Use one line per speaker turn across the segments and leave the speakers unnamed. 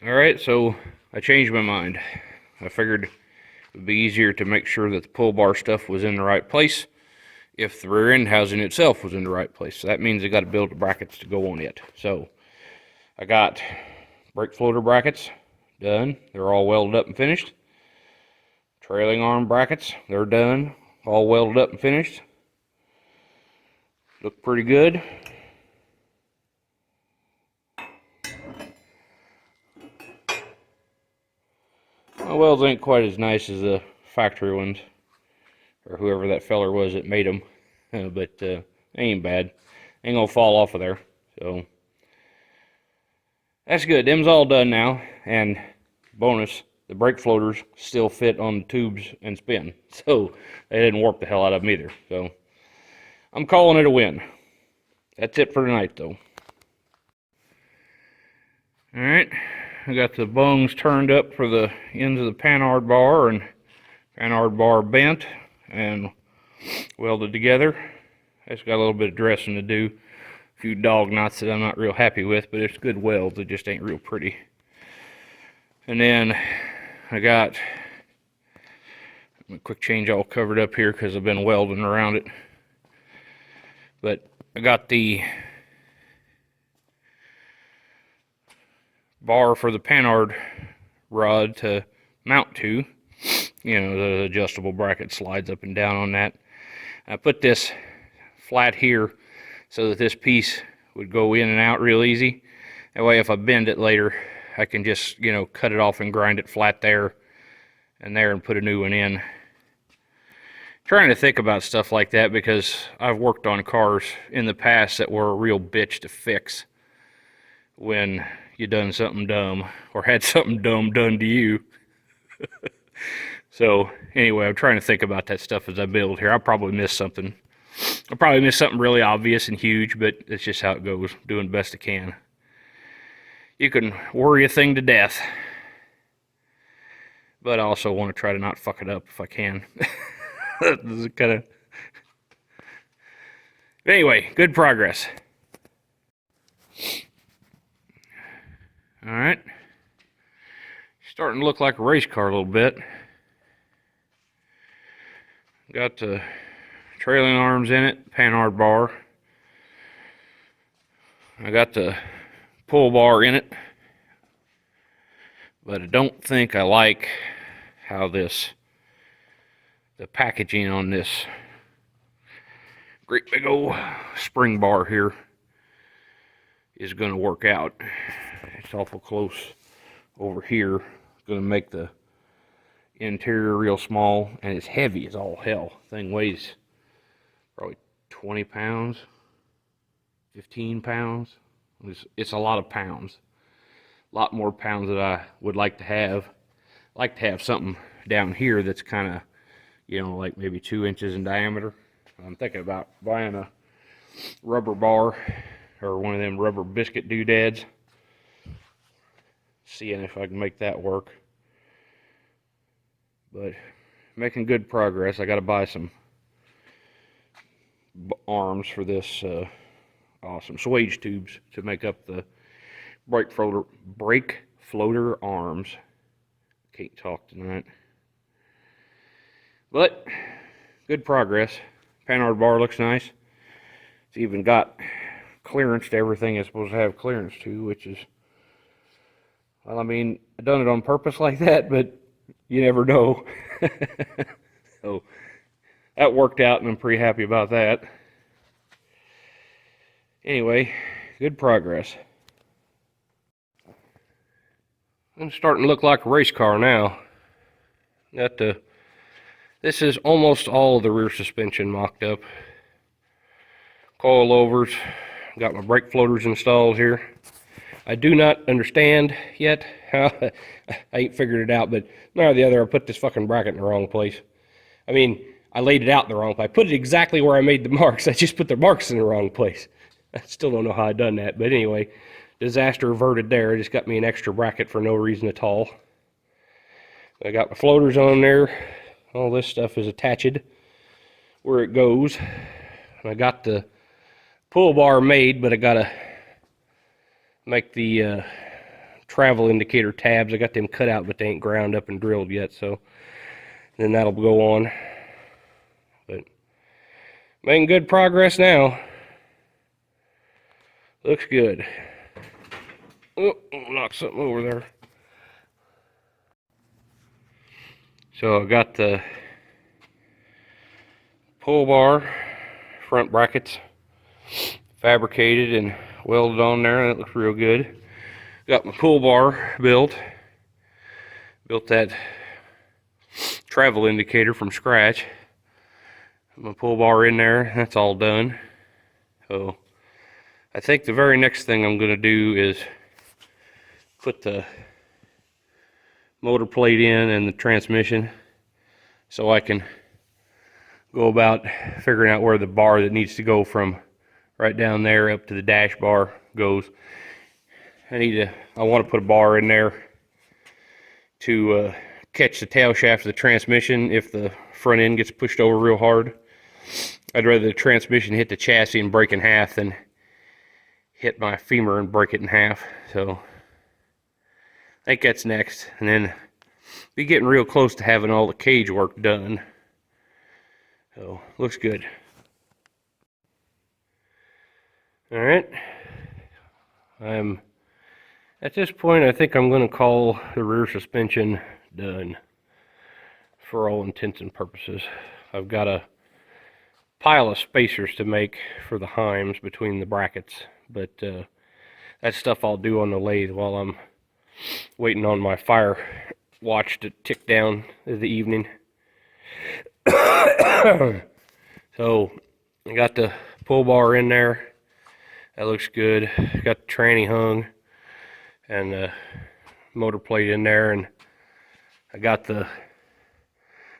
Alright, so I changed my mind. I figured it would be easier to make sure that the pull bar stuff was in the right place if the rear end housing itself was in the right place. So that means I got to build the brackets to go on it. So I got brake floater brackets done. They're all welded up and finished. Trailing arm brackets, they're done. All welded up and finished. Look pretty good. My welds ain't quite as nice as the factory ones, or whoever that feller was that made them, but they ain't bad. Ain't gonna fall off of there, so that's good. Them's all done now, and bonus, the brake floaters still fit on the tubes and spin, so they didn't warp the hell out of them either. So I'm calling it a win. That's it for tonight, though. All right. I got the bungs turned up for the ends of the panhard bar and panhard bar bent and welded together. I just got a little bit of dressing to do. A few dog knots that I'm not real happy with, but it's good welds. It just ain't real pretty. And then I got a quick change all covered up here because I've been welding around it. But I got the bar for the panhard rod to mount to. You know, the adjustable bracket slides up and down on that. I put this flat here so that this piece would go in and out real easy. That way if I bend it later, I can just, you know, cut it off and grind it flat there and put a new one in. Trying to think about stuff like that because I've worked on cars in the past that were a real bitch to fix when you done something dumb or had something dumb done to you. So anyway, I'm trying to think about that stuff as I build here. I'll probably miss something. I'll probably miss something really obvious and huge, but it's just how it goes. Doing the best I can. You can worry a thing to death, but I also want to try to not fuck it up if I can. This is kind of. Anyway, good progress. All right, starting to look like a race car a little bit. Got the trailing arms in it, panhard bar. I got the pull bar in it, but I don't think I like how the packaging on this great big old spring bar here is going to work out. It's awful close over here. It's going to make the interior real small, and it's heavy as all hell. Thing weighs probably 20 pounds, 15 pounds. It's a lot of pounds. A lot more pounds than I would like to have. I like to have something down here that's kind of, you know, like maybe 2 inches in diameter. I'm thinking about buying a rubber bar or one of them rubber biscuit doodads. Seeing if I can make that work. But making good progress. I got to buy some arms for this awesome swage tubes to make up the brake floater arms. Can't talk tonight. But good progress. Panhard bar looks nice. It's even got clearance to everything it's supposed to have clearance to, which is, well, I mean, I done it on purpose like that, but you never know. So that worked out, and I'm pretty happy about that. Anyway, good progress. I'm starting to look like a race car now. This is almost all the rear suspension mocked up. Coilovers. Got my brake floaters installed here. I do not understand yet how, I ain't figured it out, but one or the other, I put this fucking bracket in the wrong place. I mean, I laid it out in the wrong place. I put it exactly where I made the marks. I just put the marks in the wrong place. I still don't know how I done that, but anyway, disaster averted there. I just got me an extra bracket for no reason at all. I got my floaters on there. All this stuff is attached where it goes. And I got the pull bar made, but I gotta make the
travel indicator tabs. I got them cut out, but they ain't ground up and drilled yet, so then that'll go on. But making good progress now. Looks good. Oh, knock something over there. So I got the pull bar front brackets fabricated and welded on there. That looks real good. Got my pull bar built that travel indicator from scratch. My pull bar in there, that's all done. So I think the very next thing I'm going to do is put the motor plate in and the transmission, so I can go about figuring out where the bar that needs to go from right down there up to the dash bar goes. I want to put a bar in there to catch the tail shaft of the transmission if the front end gets pushed over real hard. I'd rather the transmission hit the chassis and break in half than hit my femur and break it in half. So I think that's next, and then be getting real close to having all the cage work done. So looks good. All right, at this point, I think I'm going to call the rear suspension done for all intents and purposes. I've got a pile of spacers to make for the heims between the brackets, but that stuff I'll do on the lathe while I'm waiting on my fire watch to tick down in the evening. So I got the pull bar in there. That looks good. Got the tranny hung and the motor plate in there, and I got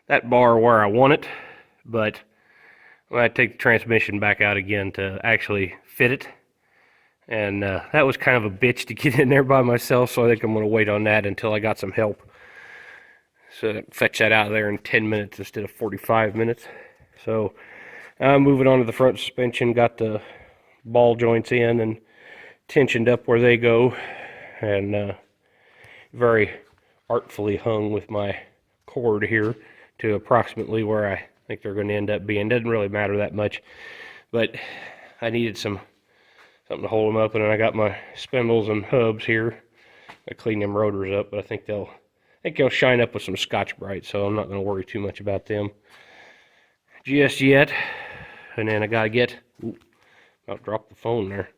that bar where I want it, but I'm going to take the transmission back out again to actually fit it. And that was kind of a bitch to get in there by myself, so I think I'm going to wait on that until I got some help. So fetch that out of there in 10 minutes instead of 45 minutes. So I'm moving on to the front suspension. Got the ball joints in and tensioned up where they go, and very artfully hung with my cord here to approximately where I think they're going to end up being. Doesn't really matter that much, but I needed something to hold them up, and then I got my spindles and hubs here. I cleaned them rotors up, but I think they'll shine up with some Scotch-Brite, so I'm not going to worry too much about them just yet. And then I got to get, about dropped the phone there.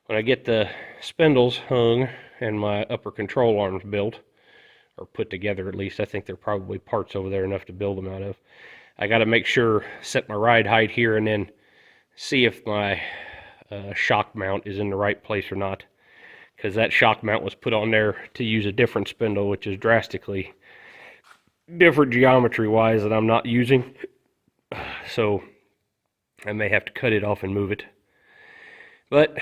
When I get the spindles hung and my upper control arms built, or put together at least, I think they're probably parts over there enough to build them out of. I got to make sure, set my ride height here, and then see if my shock mount is in the right place or not, because that shock mount was put on there to use a different spindle, which is drastically different geometry wise that I'm not using, so I may have to cut it off and move it, but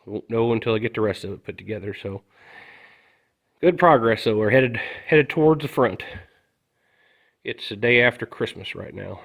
won't know until I get the rest of it put together. So good progress. So we're headed towards the front. It's the day after Christmas right now.